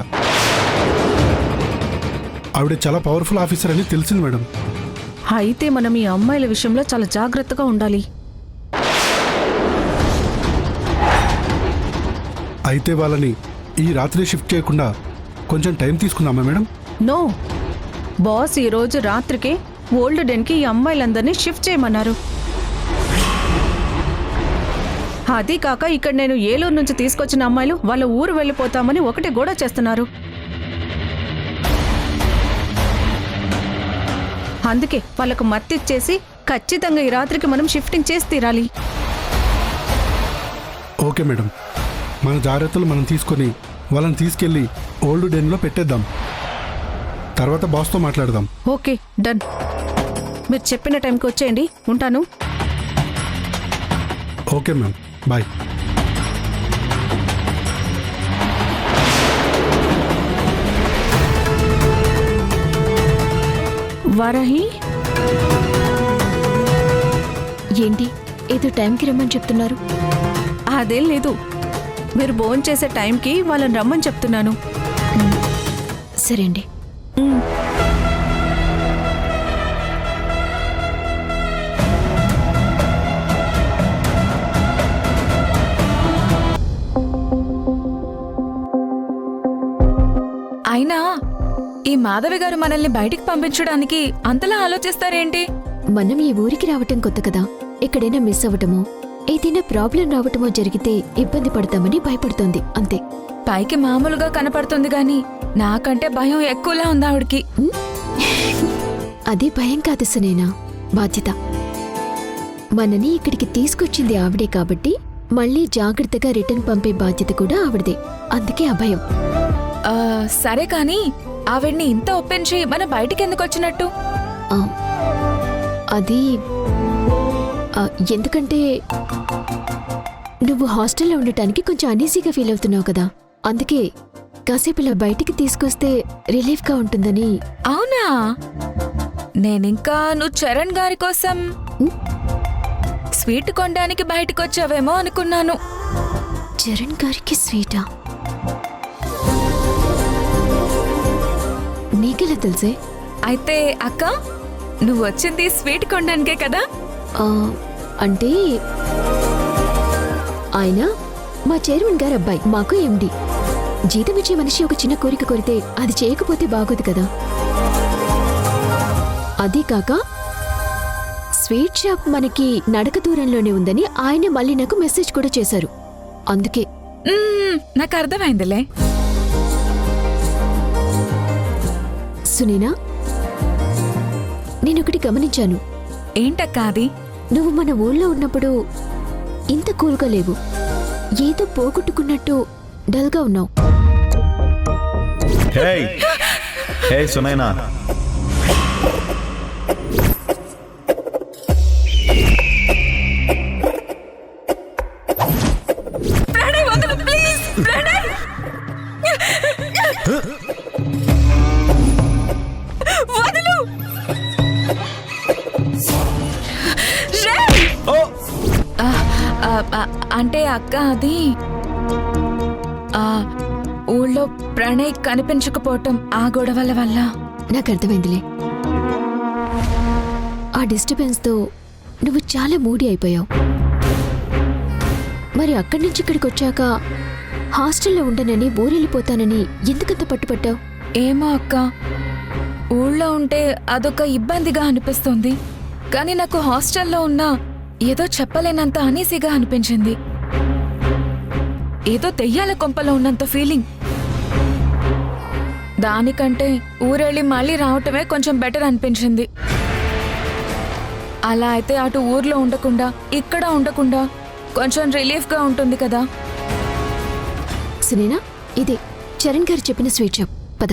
ఆవిడ చాలా పవర్ఫుల్ ఆఫీసర్ అని తెలిసింది మేడం. అయితే మనం ఈ అమ్మాయిల విషయంలో చాలా జాగ్రత్తగా ఉండాలి. అయితే వాళ్ళని ఈ రాత్రి షిఫ్ట్ చేయకుండా కొంచెం టైం తీసుకుందామా మేడం? నో, బాస్ ఈరోజు రాత్రికే ఓల్డ్ డెన్కి ఈ అమ్మాయిలందరినీ షిఫ్ట్ చేయమన్నారు. అది కాక ఇక్కడ నేను ఏలూరు నుంచి తీసుకొచ్చిన అమ్మాయిలు వాళ్ళ ఊరు వెళ్ళిపోతామని ఒకటి గోడ చేస్తున్నారు. అందుకే వాళ్ళకు మత్తిచ్చేసి ఖచ్చితంగా ఈ రాత్రికి మనం షిఫ్టింగ్ చేసి తీరాలి. ఓకే మేడం, మన జాగ్రత్తలు మనం తీసుకొని వాళ్ళని తీసుకెళ్ళి ఓల్డ్ డెన్లో పెట్టేద్దాం. తర్వాత బాస్తో మాట్లాడదాం. Okay, done. మీరు చెప్పిన టైంకి వచ్చేయండి. ఉంటాను. Okay ma'am, bye. వారాహి, ఏంటి ఏదో టైంకి రమ్మని చెప్తున్నారు? అదేం లేదు, మీరు భోజనం చేసే టైంకి వాళ్ళని రమ్మని చెప్తున్నాను. సరే అండి. అయినా ఈ మాధవి గారు మనల్ని బయటికి పంపించడానికి అంతలా ఆలోచిస్తారేంటి? మనం ఈ ఊరికి రావటం కొత్త కదా, ఎక్కడైనా మిస్ అవ్వటమో ఏదైనా ప్రాబ్లం రావటమో జరిగితే ఇబ్బంది పడతామని భయపడుతోంది, అంతే. పైకి మామూలుగా కనపడుతుంది గాని నాకంటే భయం ఎక్కువలా ఉంది ఆవిడికి. అది భయం కాదు సునేనా, బాధ్యత. మనని ఇక్కడికి తీసుకొచ్చింది ఆవిడే కాబట్టి మళ్ళీ జాగ్రత్తగా రిటర్న్ పంపే బాధ్యత కూడా ఆవిడదే, అందుకే ఆ భయం. సరే కాని ఆవిడ్ని ఇంత ఒప్పించి మన బయటికి ఎందుకు వచ్చినట్టు? అది ఎందుకంటే నువ్వు హాస్టల్లో ఉండటానికి కొంచెం అనీజీగా ఫీల్ అవుతున్నావు కదా, అందుకే కాసేపు ఇలా బయటికి తీసుకొస్తే రిలీఫ్గా ఉంటుందని. అవునా? నేనింకా నువ్వు చరణ్ గారి కోసం స్వీట్ కొనడానికి బయటకు వచ్చావేమో అనుకున్నాను. చరణ్ గారికి స్వీటా? నీకెలా తెలుసే? అయితే అక్క, నువ్వు వచ్చింది స్వీట్ కొనడానికే కదా? అంటే ఆయన మా చైర్మన్ గారు అబ్బాయి, మాకు ఎండి. జీతం ఇచ్చే మనిషి ఒక చిన్న కోరిక కోరితే అది చేయకపోతే బాగోదు కదా. అదీ కాక స్వీట్ షాప్ మనకి నడక దూరంలోనే ఉందని ఆయన మళ్ళీ నాకు మెసేజ్ కూడా చేశారు, అందుకే. నాకు అర్థమైందిలే. సునీనా, నేనొకటి గమనించాను. ఏంటక్క అది? నువ్వు మన ఊళ్ళో ఉన్నప్పుడు ఇంత కూల్గా లేవు, ఏదో పోగొట్టుకున్నట్టు డల్గా ఉన్నావు. సునైనా, అంటే అక్క అది ఊళ్ళో ప్రణయ్ కనిపించకపోవటం ఆ గొడవల వల్ల. నాకు అర్థమైందిలే. ఆ డిస్టర్బెన్స్ తో నువ్వు చాలా మూడీ అయిపోయావు. మరి అక్కడి నుంచి ఇక్కడికి వచ్చాక హాస్టల్లో ఉండనని ఊరెళ్ళిపోతానని ఎందుకంత పట్టుపట్టావు? ఏమో అక్క, ఊళ్ళో ఉంటే అదొక ఇబ్బందిగా అనిపిస్తుంది. కానీ నాకు హాస్టల్లో ఉన్నా ఏదో చెప్పలేనంత అనీసీగా అనిపించింది. ఏదో దెయ్యాల కొంపలో ఉన్నంత ఫీలింగ్. దానికంటే ఊరెళ్ళి మళ్ళీ రావటమే కొంచెం బెటర్ అనిపించింది. అలా అయితే అటు ఊర్లో ఉండకుండా ఇక్కడ ఉండకుండా కొంచెం రిలీఫ్గా ఉంటుంది కదా. సునీనా, ఇదే చరణ్ గారు చెప్పిన స్వీట్ షాప్, పద.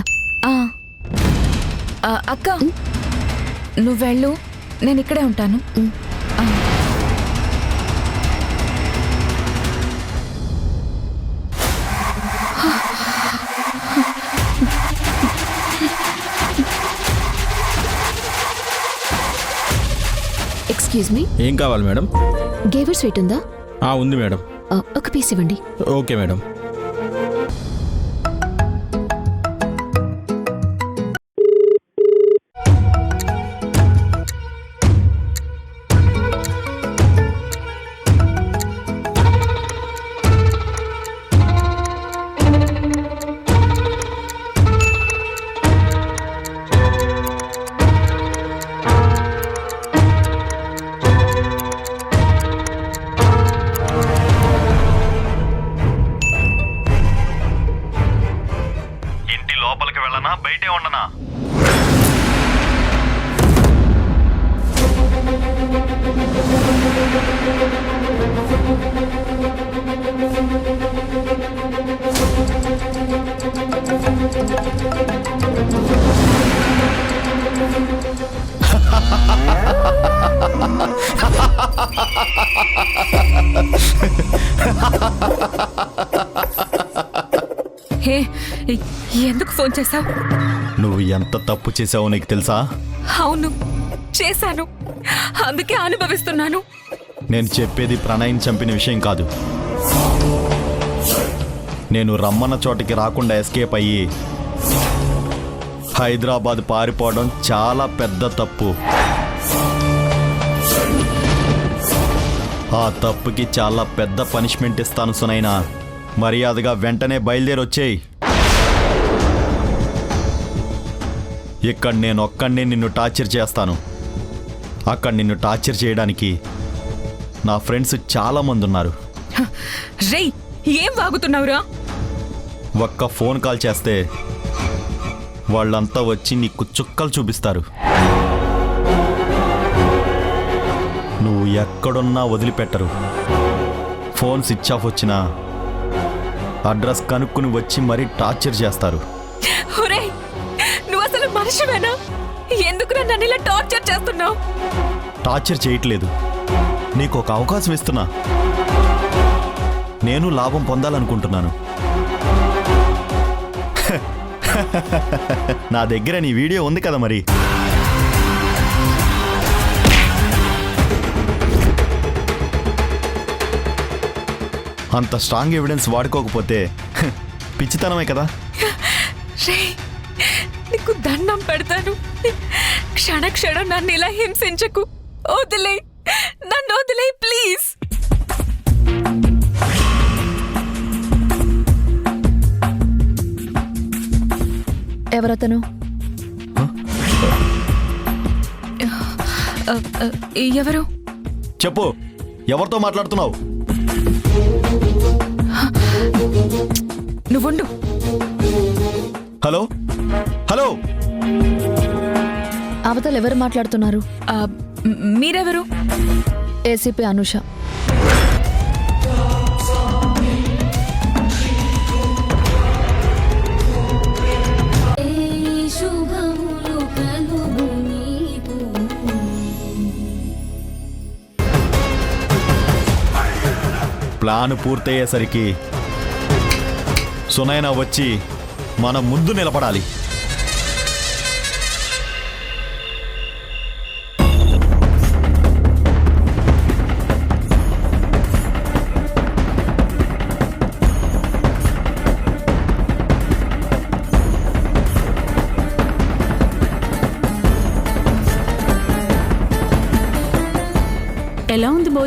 అక్క, నువ్వు వెళ్ళు, నేను ఇక్కడే ఉంటాను. ఎక్స్క్యూజ్ మీ, ఏం కావాలి మేడం? గేవర్ స్వీట్ ఉందా? ఉంది మేడం. ఒక పీస్ ఇవ్వండి. Okay madam. లోపలికి వెళ్ళనా, బయటే ఉండనా? హే, ఎందుకు ఫోన్ చేశావు? నువ్వు ఎంత తప్పు చేసావో నీకు తెలుసా? అవును, చేశాను. అందుకే అనుభవిస్తున్నాను. నేను చెప్పేది ప్రణయ్ని చంపిన విషయం కాదు. నేను రమ్మన్న చోటికి రాకుండా ఎస్కేప్ అయ్యి హైదరాబాద్ పారిపోవడం చాలా పెద్ద తప్పు. ఆ తప్పుకి చాలా పెద్ద పనిష్మెంట్ ఇస్తాను సునైనా. మర్యాదగా వెంటనే బయలుదేరొచ్చేయి. ఇక్కడ నేను ఒక్కడినే నిన్ను టార్చర్ చేస్తాను. అక్కడ నిన్ను టార్చర్ చేయడానికి నా ఫ్రెండ్స్ చాలా మంది ఉన్నారు. రేయ్, ఏం వాగుతున్నావురా? ఒక్క ఫోన్ కాల్ చేస్తే వాళ్ళంతా వచ్చి నీకు చుక్కలు చూపిస్తారు. నువ్వు ఎక్కడున్నా వదిలిపెట్టరు. ఫోన్ స్విచ్ ఆఫ్ వచ్చినా అడ్రస్ కనుక్కుని వచ్చి మరీ టార్చర్ చేస్తారు. నువ్వు అసలు మనిషివేనా? ఎందుకు నన్ను ఇలా టార్చర్ చేస్తున్నావు? టార్చర్ చేయట్లేదు, నీకు ఒక అవకాశం ఇస్తున్నా. నేను లాభం పొందాలనుకుంటున్నాను. నా దగ్గర నీ వీడియో ఉంది కదా మరి. అంత స్ట్రాంగ్ ఎవిడెన్స్ వాడుకోకపోతే పిచ్చితనమే కదా. నీకు దండం పెడతాను. క్షణక్షణం నన్ను ఇలా హింసించకు. వదిలే, నన్ను వదిలే ప్లీజ్. ఎవరతను? ఎవరు? చెప్పు, ఎవరితో మాట్లాడుతున్నావు? నువ్వుండు. హలో హలో, అవతల ఎవరు మాట్లాడుతున్నారు? మీరెవరు? ఏసీపీ అనుష. ప్లాన్ పూర్తయ్యేసరికి సునైనా వచ్చి మన ముందు నిలబడాలి.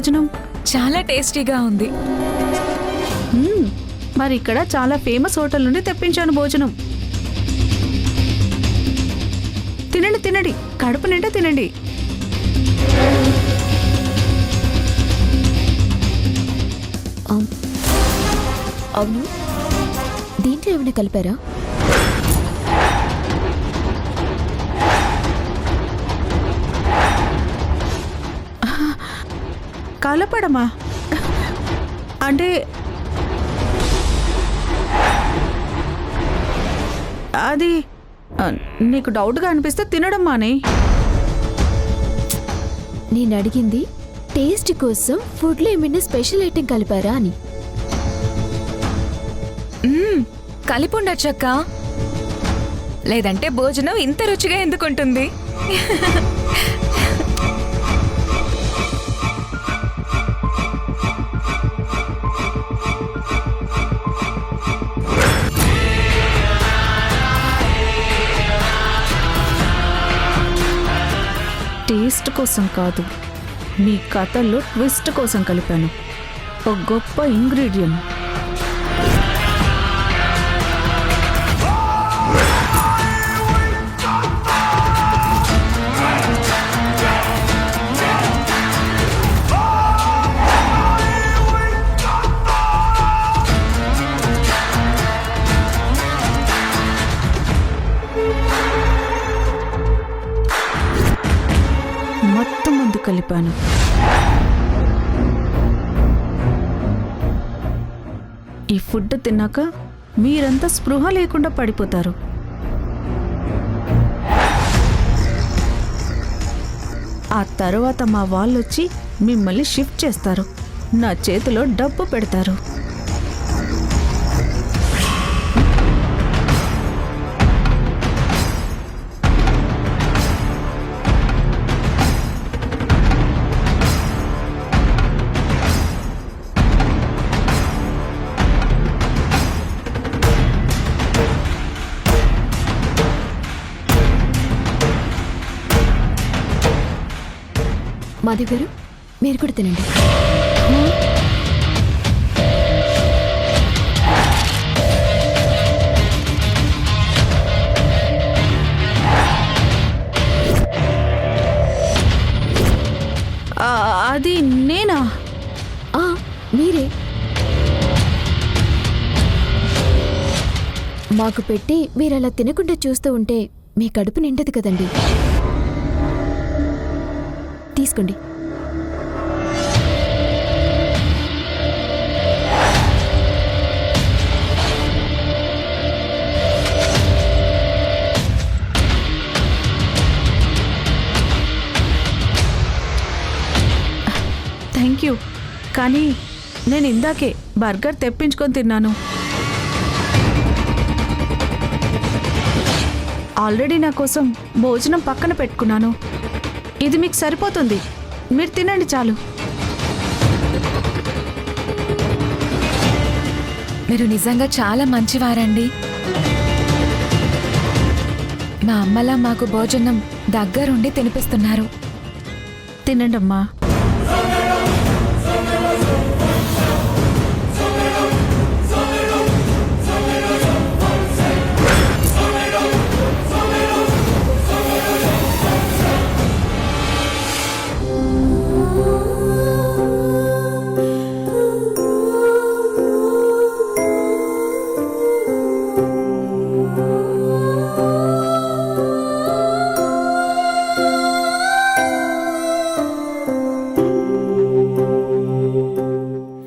భోజనం? చాలా టేస్టీగా ఉంది. మరి ఇక్కడ చాలా ఫేమస్ హోటల్ నుండి తెప్పించాను భోజనం. తినండి తినండి, కడుపు నిండా తినండి. అవును, దీంట్లో ఏమైనా కలిపారా? కలపడమా అంటే అది నీకు డౌట్గా అనిపిస్తే తినడం మానే. నేను అడిగింది టేస్ట్ కోసం ఫుడ్లో ఏమైనా స్పెషల్ ఐటెం కలిపారా అని. కలిపి ఉండొచ్చక్క, లేదంటే భోజనం ఇంత రుచిగా ఎందుకుంటుంది? టేస్ట్ కోసం కాదు, మీ కథల్లో ట్విస్ట్ కోసం కలిపాను. ఒక గొప్ప ఇంగ్రీడియంట్. మొత్తం ముందు కలిపాను. ఈ ఫుడ్ తిన్నాక మీరంతా స్పృహ లేకుండా పడిపోతారు. ఆ తర్వాత మా వాళ్ళొచ్చి మిమ్మల్ని షిఫ్ట్ చేస్తారు, నా చేతిలో డబ్బు పెడతారు. మాధవ్ గారు, మీరు కూడా తినండి. అది నేనా? మీరే. మాకు పెట్టి మీరు అలా తినకుండా చూస్తూ ఉంటే మీ కడుపు నిండదు కదండి. తీసుకోండి. థ్యాంక్ యూ, కానీ నేను ఇందాకే బర్గర్ తెప్పించుకొని తిన్నాను. ఆల్రెడీ నా కోసం భోజనం పక్కన పెట్టుకున్నాను. ఇది మీకు సరిపోతుంది, మీరు తినండి చాలు. మీరు నిజంగా చాలా మంచివారండి. మా అమ్మలా మాకు భోజనం దగ్గరుండి తినిపిస్తున్నారు. తినండమ్మా.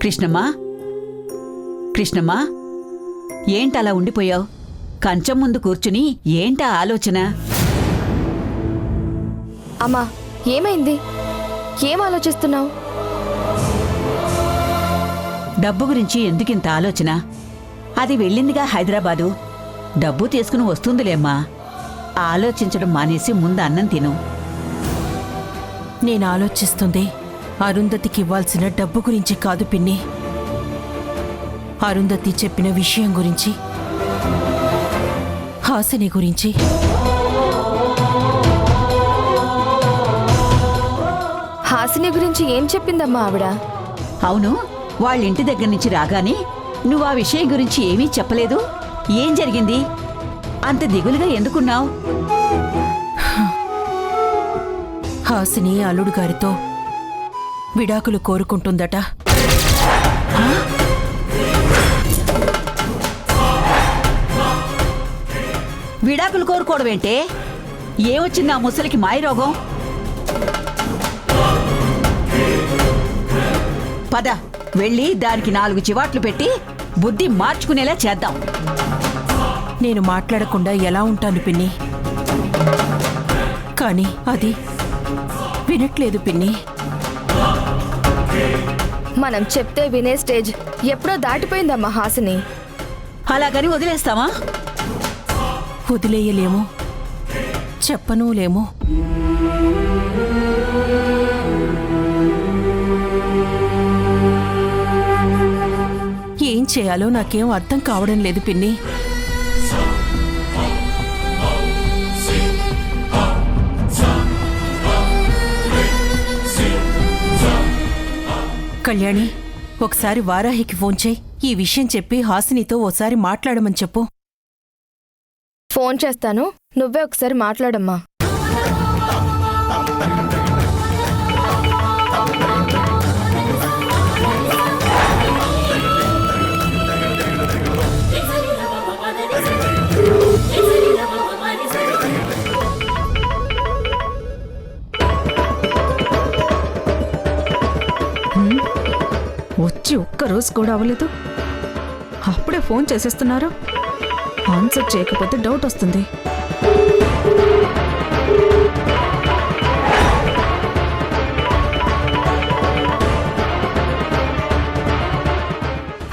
కృష్ణమ్మా, కృష్ణమ్మా, ఏంటలా ఉండిపోయావు? కంచం ముందు కూర్చుని ఏంటా ఆలోచన? అమ్మా, ఏమైంది? ఏం ఆలోచిస్తున్నావు? డబ్బు గురించి ఎందుకింత ఆలోచన? అది వెళ్ళిందిగా హైదరాబాదు. డబ్బు తీసుకుని వస్తుందిలేమ్మా. ఆలోచించడం మానేసి ముందు అన్నం తిను. నేను ఆలోచిస్తుంది అరుంధతికి ఇవ్వాల్సిన డబ్బు గురించి కాదు పిన్ని. అరుంధతి చెప్పిన విషయం గురించి, హాసిని గురించి. హాసిని గురించి ఏం చెప్పిందమ్మా ఆవిడ? అవును, వాళ్ళ ఇంటి దగ్గర నుంచి రాగానే నువ్వు ఆ విషయం గురించి ఏమీ చెప్పలేదు. ఏం జరిగింది? అంత దిగులుగా ఎందుకున్నావు? హాసిని అల్లుడు గారితో విడాకులు కోరుకుంటుందట. విడాకులు కోరుకోవడమేంటే? ఏమొచ్చింది ఆ ముసలికి మాయరోగం? పద, వెళ్ళి దానికి 4 చివాట్లు పెట్టి బుద్ధి మార్చుకునేలా చేద్దాం. నేను మాట్లాడకుండా ఎలా ఉంటాను పిన్ని, కానీ అది వినట్లేదు పిన్ని. మనం చెప్తే వినే స్టేజ్ ఎప్పుడో దాటిపోయిందమ్మా హాసిని. అలాగని వదిలేస్తావా? వదిలేయలేము, చెప్పనూ లేము. ఏం చేయాలో నాకేం అర్థం కావడం లేదు పిన్ని. కళ్యాణి, ఒకసారి వారాహికి ఫోన్ చేయి. ఈ విషయం చెప్పి హాసినితో ఓసారి మాట్లాడమని చెప్పు. ఫోన్ చేస్తాను, నువ్వే ఒకసారి మాట్లాడమ్మా. వచ్చి ఒక్కరోజు కూడా అవ్వలేదు, అప్పుడే ఫోన్ చేసేస్తున్నారు. ఆన్సర్ చేయకపోతే డౌట్ వస్తుంది.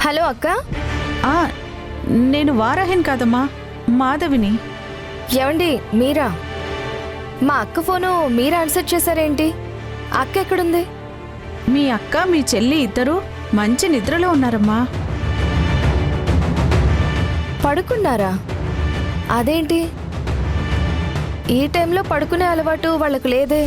హలో అక్క. నేను వారాహిని కాదమ్మా, మాధవిని. ఏమండి మీరా? మా అక్క ఫోను మీరు ఆన్సర్ చేశారేంటి? అక్క ఎక్కడుంది? మీ అక్క మీ చెల్లి ఇద్దరు మంచి నిద్రలో ఉన్నారమ్మా. పడుకున్నారా? అదేంటి ఈ టైంలో పడుకునే అలవాటు వాళ్ళకు లేదే.